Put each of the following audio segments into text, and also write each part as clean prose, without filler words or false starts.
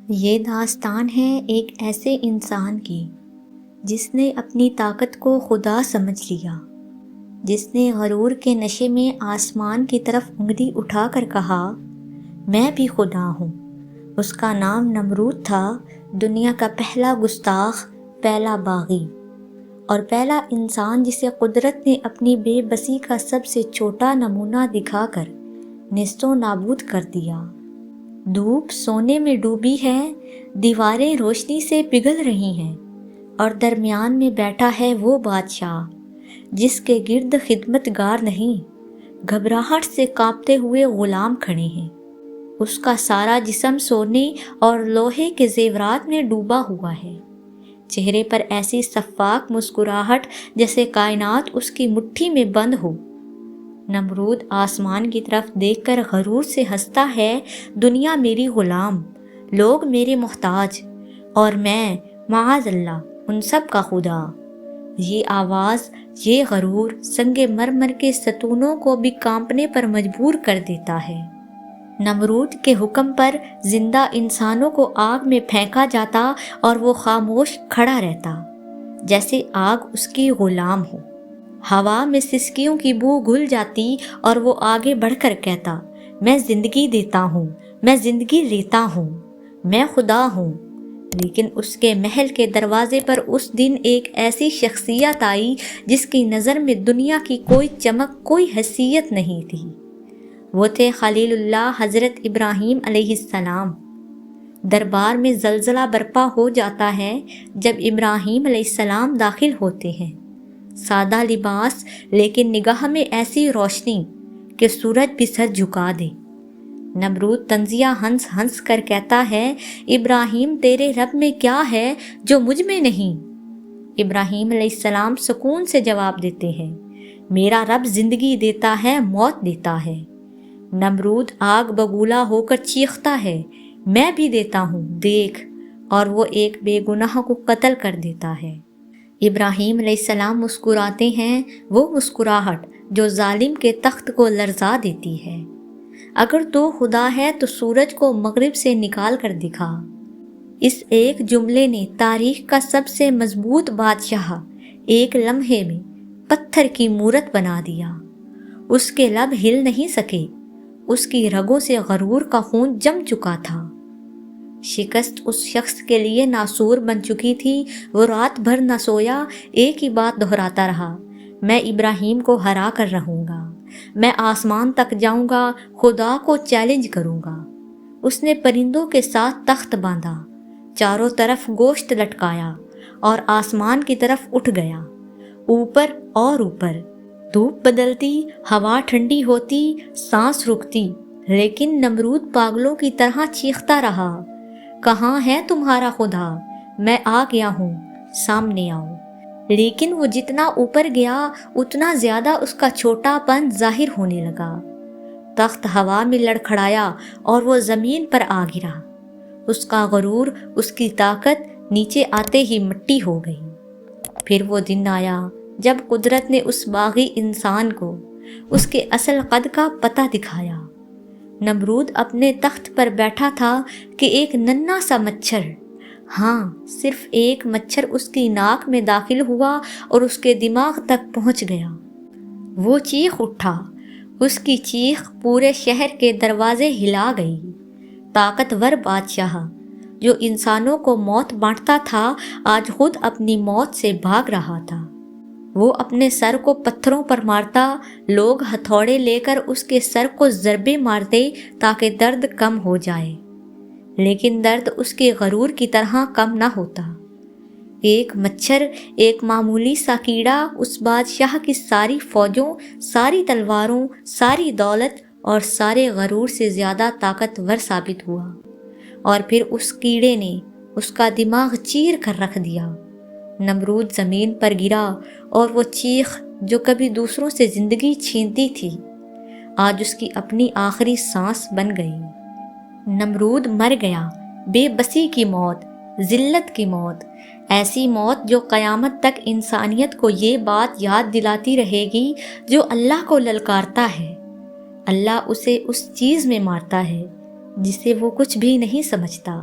یہ داستان ہے ایک ایسے انسان کی جس نے اپنی طاقت کو خدا سمجھ لیا، جس نے غرور کے نشے میں آسمان کی طرف انگلی اٹھا کر کہا میں بھی خدا ہوں۔ اس کا نام نمرود تھا، دنیا کا پہلا گستاخ، پہلا باغی اور پہلا انسان جسے قدرت نے اپنی بے بسی کا سب سے چھوٹا نمونہ دکھا کر نیست و نابود کر دیا۔ دھوپ سونے میں ڈوبی ہے، دیواریں روشنی سے پگھل رہی ہیں اور درمیان میں بیٹھا ہے وہ بادشاہ جس کے گرد خدمت گار نہیں، گھبراہٹ سے کانپتے ہوئے غلام کھڑے ہیں۔ اس کا سارا جسم سونے اور لوہے کے زیورات میں ڈوبا ہوا ہے، چہرے پر ایسی شفاف مسکراہٹ جیسے کائنات اس کی مٹھی میں بند ہو۔ نمرود آسمان کی طرف دیکھ کر غرور سے ہنستا ہے، دنیا میری غلام، لوگ میرے محتاج اور میں معاذ اللہ ان سب کا خدا۔ یہ آواز، یہ غرور سنگ مرمر کے ستونوں کو بھی کانپنے پر مجبور کر دیتا ہے۔ نمرود کے حکم پر زندہ انسانوں کو آگ میں پھینکا جاتا اور وہ خاموش کھڑا رہتا، جیسے آگ اس کی غلام ہو۔ ہوا میں سسکیوں کی بو گھل جاتی اور وہ آگے بڑھ کر کہتا میں زندگی دیتا ہوں، میں زندگی لیتا ہوں، میں خدا ہوں۔ لیکن اس کے محل کے دروازے پر اس دن ایک ایسی شخصیت آئی جس کی نظر میں دنیا کی کوئی چمک، کوئی حیثیت نہیں تھی۔ وہ تھے خلیل اللہ حضرت ابراہیم علیہ السلام۔ دربار میں زلزلہ برپا ہو جاتا ہے جب ابراہیم علیہ السلام داخل ہوتے ہیں، سادہ لباس لیکن نگاہ میں ایسی روشنی کہ سورج بھی سر جھکا دے۔ نمرود طنزیہ ہنس ہنس کر کہتا ہے ابراہیم تیرے رب میں کیا ہے جو مجھ میں نہیں؟ ابراہیم علیہ السلام سکون سے جواب دیتے ہیں میرا رب زندگی دیتا ہے، موت دیتا ہے۔ نمرود آگ بگولا ہو کر چیختا ہے میں بھی دیتا ہوں، دیکھ، اور وہ ایک بے گناہ کو قتل کر دیتا ہے۔ ابراہیم علیہ السلام مسکراتے ہیں، وہ مسکراہٹ جو ظالم کے تخت کو لرزا دیتی ہے۔ اگر تو خدا ہے تو سورج کو مغرب سے نکال کر دکھا۔ اس ایک جملے نے تاریخ کا سب سے مضبوط بادشاہ ایک لمحے میں پتھر کی مورت بنا دیا۔ اس کے لب ہل نہیں سکے، اس کی رگوں سے غرور کا خون جم چکا تھا۔ شکست اس شخص کے لیے ناسور بن چکی تھی۔ وہ رات بھر نہ سویا، ایک ہی بات دہراتا رہا میں ابراہیم کو ہرا کر رہوں گا، میں آسمان تک جاؤں گا، خدا کو چیلنج کروں گا۔ اس نے پرندوں کے ساتھ تخت باندھا، چاروں طرف گوشت لٹکایا اور آسمان کی طرف اٹھ گیا۔ اوپر اور اوپر، دھوپ بدلتی، ہوا ٹھنڈی ہوتی، سانس رکتی، لیکن نمرود پاگلوں کی طرح چیختا رہا کہاں ہے تمہارا خدا؟ میں آ گیا ہوں، سامنے آؤ۔ لیکن وہ جتنا اوپر گیا اتنا زیادہ اس کا چھوٹا پن ظاہر ہونے لگا۔ تخت ہوا میں لڑکھڑایا اور وہ زمین پر آ گرا۔ اس کا غرور، اس کی طاقت نیچے آتے ہی مٹی ہو گئی۔ پھر وہ دن آیا جب قدرت نے اس باغی انسان کو اس کے اصل قد کا پتہ دکھایا۔ نمرود اپنے تخت پر بیٹھا تھا کہ ایک ننھا سا مچھر، ہاں صرف ایک مچھر اس کی ناک میں داخل ہوا اور اس کے دماغ تک پہنچ گیا۔ وہ چیخ اٹھا، اس کی چیخ پورے شہر کے دروازے ہلا گئی۔ طاقتور بادشاہ جو انسانوں کو موت بانٹتا تھا آج خود اپنی موت سے بھاگ رہا تھا۔ وہ اپنے سر کو پتھروں پر مارتا، لوگ ہتھوڑے لے کر اس کے سر کو ضربے مارتے تاکہ درد کم ہو جائے، لیکن درد اس کے غرور کی طرح کم نہ ہوتا۔ ایک مچھر، ایک معمولی سا کیڑا اس بادشاہ کی ساری فوجوں، ساری تلواروں، ساری دولت اور سارے غرور سے زیادہ طاقتور ثابت ہوا، اور پھر اس کیڑے نے اس کا دماغ چیر کر رکھ دیا۔ نمرود زمین پر گرا اور وہ چیخ جو کبھی دوسروں سے زندگی چھینتی تھی آج اس کی اپنی آخری سانس بن گئی۔ نمرود مر گیا، بے بسی کی موت، ذلت کی موت، ایسی موت جو قیامت تک انسانیت کو یہ بات یاد دلاتی رہے گی جو اللہ کو للکارتا ہے۔ اللہ اسے اس چیز میں مارتا ہے جسے وہ کچھ بھی نہیں سمجھتا۔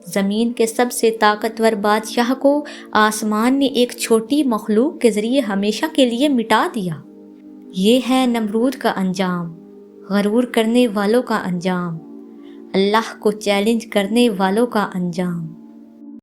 زمین کے سب سے طاقتور بادشاہ کو آسمان نے ایک چھوٹی مخلوق کے ذریعے ہمیشہ کے لیے مٹا دیا۔ یہ ہے نمرود کا انجام، غرور کرنے والوں کا انجام، اللہ کو چیلنج کرنے والوں کا انجام۔